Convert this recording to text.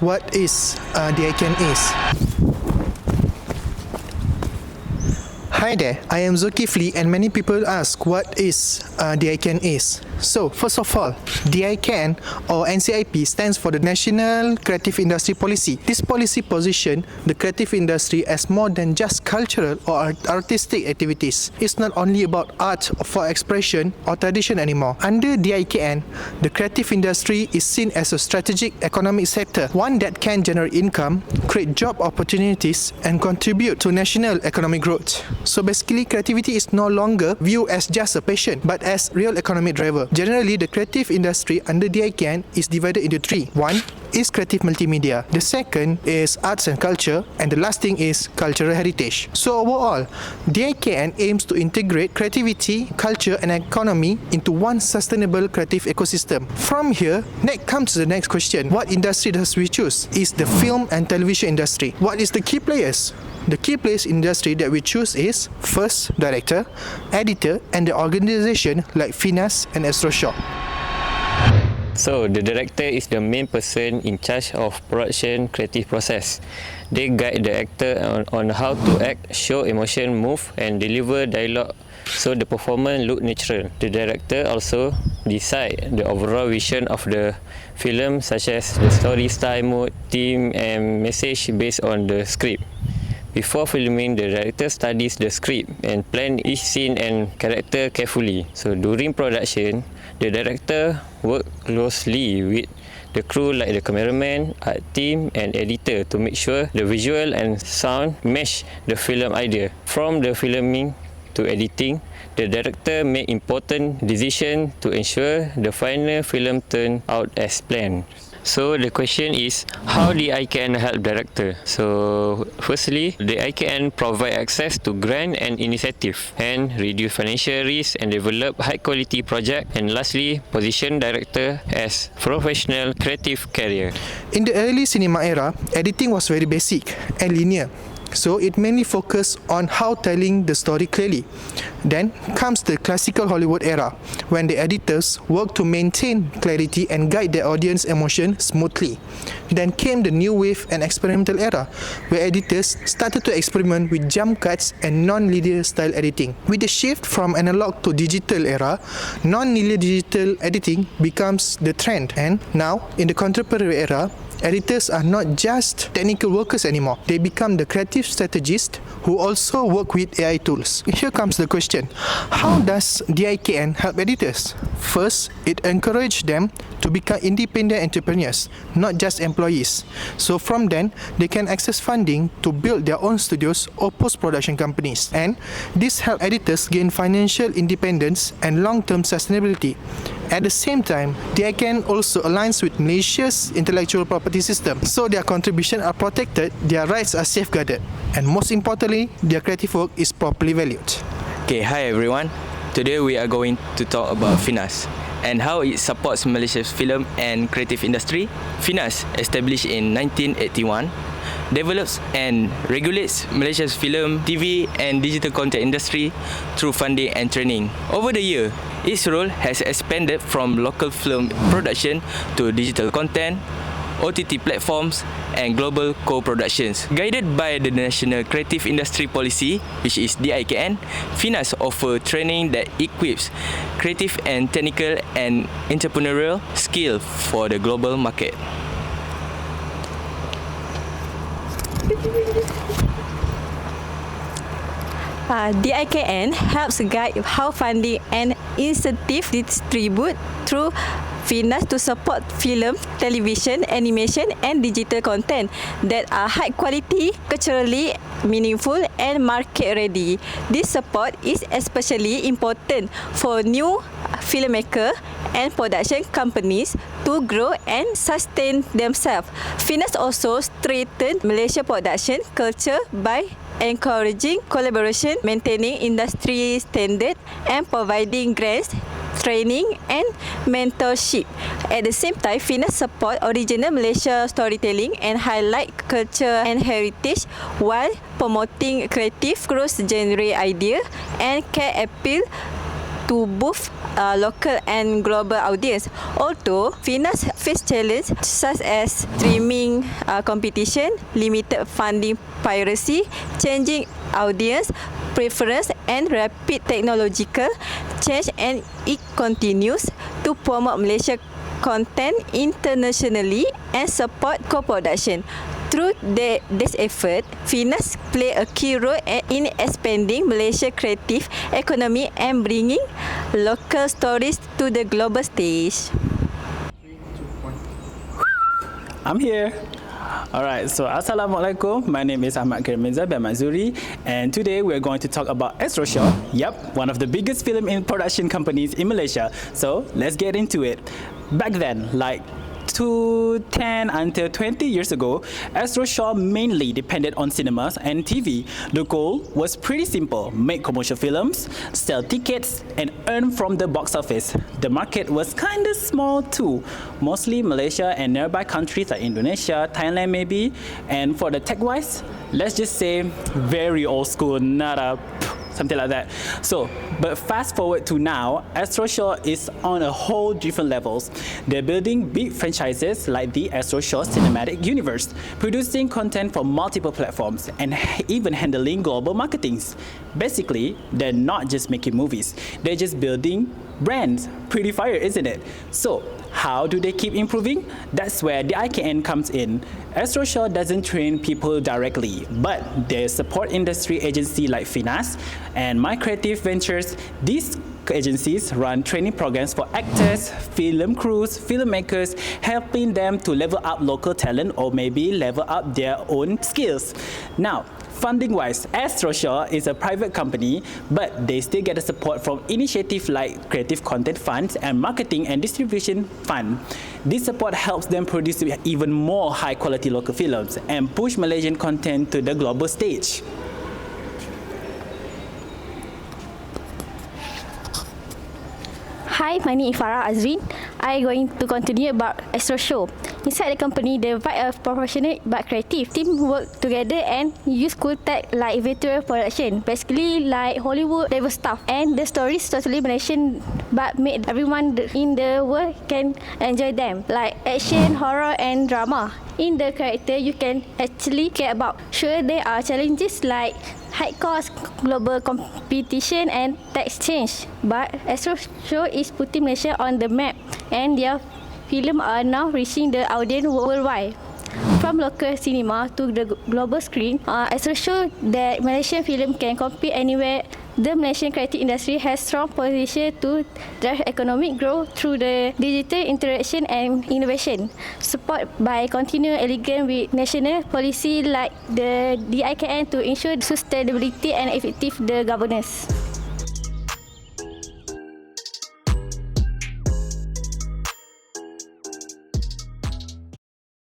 What is DIKN is? Hi there, I am Zulkifli and many people ask what is DIKN is. So, first of all, DIKN or NCIP stands for the National Creative Industry Policy. This policy positions the creative industry as more than just cultural or artistic activities. It's not only about art for expression or tradition anymore. Under DIKN, the creative industry is seen as a strategic economic sector, one that can generate income, create job opportunities and contribute to national economic growth. So basically, creativity is no longer viewed as just a passion, but as real economic driver. Generally, the creative industry under DIKN is divided into three. One is creative multimedia. The second is arts and culture, and the last thing is cultural heritage. So overall, DIKN aims to integrate creativity, culture and economy into one sustainable creative ecosystem. From here, next comes the next question. What industry does we choose? Is the film and television industry. What is the key players? The key players in industry that we choose is first, director, editor and the organisation like Finas and Astroshock. So, the director is the main person in charge of production creative process. They guide the actor on how to act, show emotion, move and deliver dialogue so the performance look natural. The director also decide the overall vision of the film such as the story style, mood, theme and message based on the script. Before filming, the director studies the script and plan each scene and character carefully. So during production, the director works closely with the crew like the cameraman, art team and editor to make sure the visual and sound match the film idea. From the filming to editing, the director make important decisions to ensure the final film turn out as planned. So the question is, how the DIKN help director? So firstly, the DIKN provide access to grant and initiative and reduce financial risk and develop high quality project, and lastly, position director as professional creative career. In the early cinema era, editing was very basic and linear. So it mainly focused on how telling the story clearly. Then comes the classical Hollywood era, when the editors worked to maintain clarity and guide their audience emotion smoothly. Then came the new wave and experimental era, where editors started to experiment with jump cuts and non-linear style editing. With the shift from analog to digital era, non-linear digital editing becomes the trend. And now, in the contemporary era, editors are not just technical workers anymore. They become the creative strategists who also work with AI tools. Here comes the question. How does DIKN help editors? First, it encourages them to become independent entrepreneurs, not just employees. So from then, they can access funding to build their own studios or post-production companies. And this helps editors gain financial independence and long-term sustainability. At the same time, DIKN also aligns with Malaysia's intellectual property system, so their contributions are protected, their rights are safeguarded, and most importantly, their creative work is properly valued. Okay, hi everyone. Today we are going to talk about Finas and how it supports Malaysia's film and creative industry. Finas, established in 1981, develops and regulates Malaysia's film, TV and digital content industry through funding and training. Over the year, its role has expanded from local film production to digital content, OTT platforms and global co-productions. Guided by the National Creative Industry Policy, which is DIKN, Finas offer training that equips creative and technical and entrepreneurial skill for the global market. DIKN helps guide how funding and incentive distribute through Finas to support film, television, animation and digital content that are high quality, culturally meaningful and market ready. This support is especially important for new filmmaker and production companies to grow and sustain themselves. Finas also strengthen Malaysia production culture by encouraging collaboration, maintaining industry standard and providing grants, training and mentorship. At the same time, Finas support original Malaysia storytelling and highlight culture and heritage while promoting creative cross-genre idea and can appeal to both local and global audience. Although FINAS face challenges such as streaming competition, limited funding piracy, changing audience preference and rapid technological change, and it continues to promote Malaysia content internationally and support co-production. Through this effort, FINAS play a key role in expanding Malaysia creative economy and bringing local stories to the global stage. I'm here. Alright, so Assalamualaikum. My name is Ahmad Kermiza Bamazuri, and today we're going to talk about Astroshow. Yep, one of the biggest film in production companies in Malaysia. So let's get into it. Back then, like 10 until 20 years ago, Astroshow mainly depended on cinemas and TV. The goal was pretty simple: make commercial films, sell tickets, and earn from the box office. The market was kinda small too, mostly Malaysia and nearby countries like Indonesia, Thailand maybe. And for the tech-wise, let's just say very old school, something like that. So, but fast forward to now, Astroshow is on a whole different levels. They're building big franchises like the Astroshow Cinematic Universe, producing content for multiple platforms, and even handling global marketings. Basically, they're not just making movies, they're just building brands. Pretty fire, isn't it? So, how do they keep improving? That's where the DIKN comes in. Astroshow doesn't train people directly, but they support industry agency like FINAS and My Creative Ventures. These agencies run training programs for actors, film crews, filmmakers, helping them to level up local talent or maybe level up their own skills. Now, funding-wise, Astroshow is a private company, but they still get the support from initiatives like Creative Content Funds and Marketing and Distribution Fund. This support helps them produce even more high-quality local films and push Malaysian content to the global stage. Hi, my name is Farah Azrin. I'm going to continue about Astroshow. Inside the company, they provide a professional but creative team work together and use cool tech like virtual production, basically like Hollywood level stuff. And the stories totally Malaysian but made everyone in the world can enjoy them, like action, horror and drama. In the character, you can actually care about. Sure, there are challenges like high cost, global competition and tax change, but Astroshow is putting Malaysia on the map and their films are now reaching the audience worldwide. From local cinema to the global screen, Astroshow that Malaysian film can compete anywhere. The Malaysian creative industry has strong position to drive economic growth through the digital interaction and innovation, support by continued elegant with national policy like the DIKN to ensure sustainability and effective the governance.